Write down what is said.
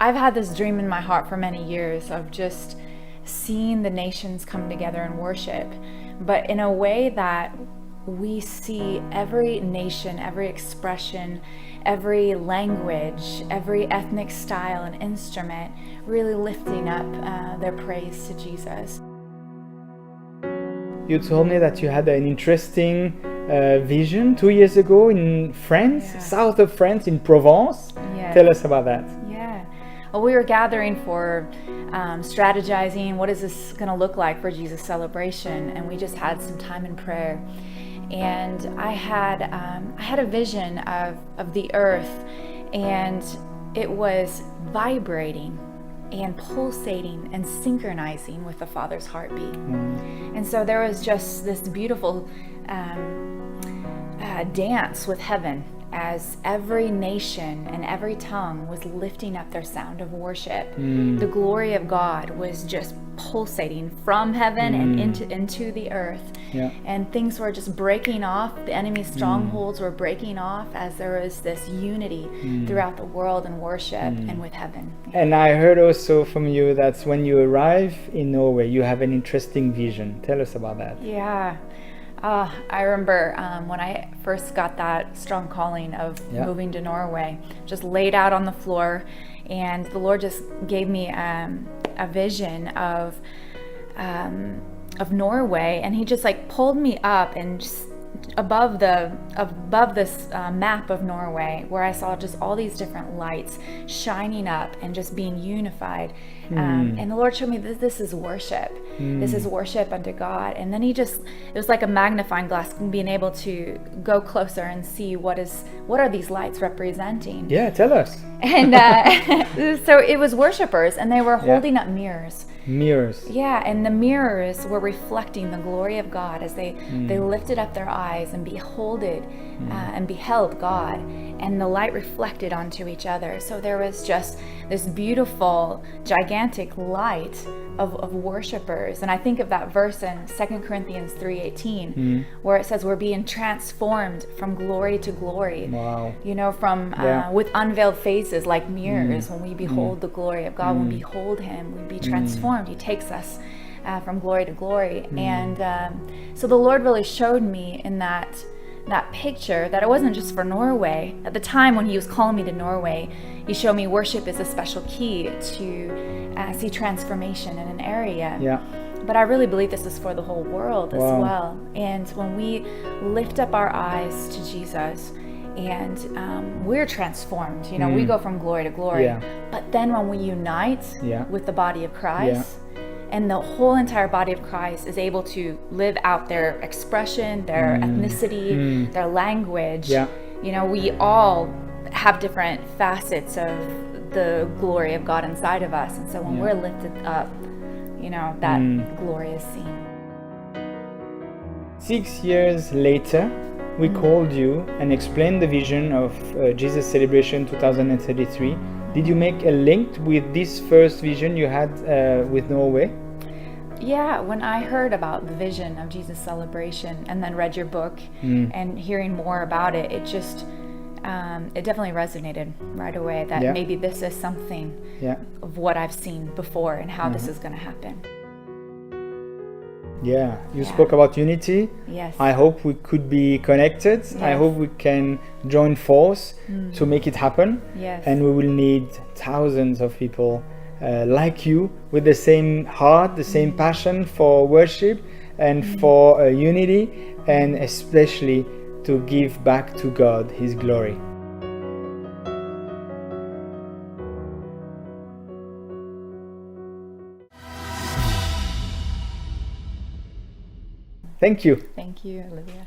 I've had this dream in my heart for many years of just seeing the nations come together and worship, but in a way that we see every nation, every expression, every language, every ethnic style and instrument really lifting up their praise to Jesus. You told me that you had an interesting vision 2 years ago in France, south of France, in Provence. Yes. Tell us about that. Yeah. Well, we were gathering for strategizing. What is this going to look like for Jesus celebration? And we just had some time in prayer. And I had a vision of the earth, and it was vibrating and pulsating and synchronizing with the Father's heartbeat. And so there was just this beautiful dance with heaven as every nation and every tongue was lifting up their sound of worship. The glory of God was just pulsating from heaven and into the earth. And things were just breaking off. The enemy's strongholds were breaking off as there was this unity throughout the world in worship and with heaven. And I heard also from you that when you arrive in Norway, you have an interesting vision. Tell us about that. Yeah. I remember when I first got that strong calling of moving to Norway, just laid out on the floor, and the Lord just gave me a vision of Norway, and He just like pulled me up and just above this map of Norway, where I saw just all these different lights shining up and just being unified. And the Lord showed me that this is worship. This is worship unto God. And then it was like a magnifying glass, being able to go closer and see what are these lights representing. Yeah, tell us. And so it was worshipers, and they were holding up mirrors. Mirrors. Yeah, and the mirrors were reflecting the glory of God as they lifted up their eyes and beheld God, and the light reflected onto each other. So there was just this beautiful, gigantic light of worshipers. And I think of that verse in 2 Corinthians 3:18, where it says we're being transformed from glory to glory. Wow. You know, from with unveiled faces like mirrors. When we behold the glory of God, when we behold Him, we be transformed. He takes us from glory to glory. And so the Lord really showed me in that picture that it wasn't just for Norway. At the time when He was calling me to Norway, He showed me worship is a special key to see transformation in an area. But I really believe this is for the whole world as well. And when we lift up our eyes to Jesus, and we're transformed, you know, we go from glory to glory. But then when we unite with the body of Christ, and the whole entire body of Christ is able to live out their expression, their ethnicity, their language. You know, we all have different facets of the glory of God inside of us. And so when we're lifted up, you know, that glory is seen. 6 years later, we called you and explained the vision of Jesus Celebration 2033. Did you make a link with this first vision you had with Norway? Yeah, when I heard about the vision of Jesus Celebration and then read your book and hearing more about it, it just, it definitely resonated right away that maybe this is something of what I've seen before and how this is going to happen. Yeah, you spoke about unity. Yes. I hope we could be connected. Yes. I hope we can join force to make it happen. Yes. And we will need thousands of people like you with the same heart, the same passion for worship and for unity, and especially to give back to God His glory. Thank you. Thank you, Olivia.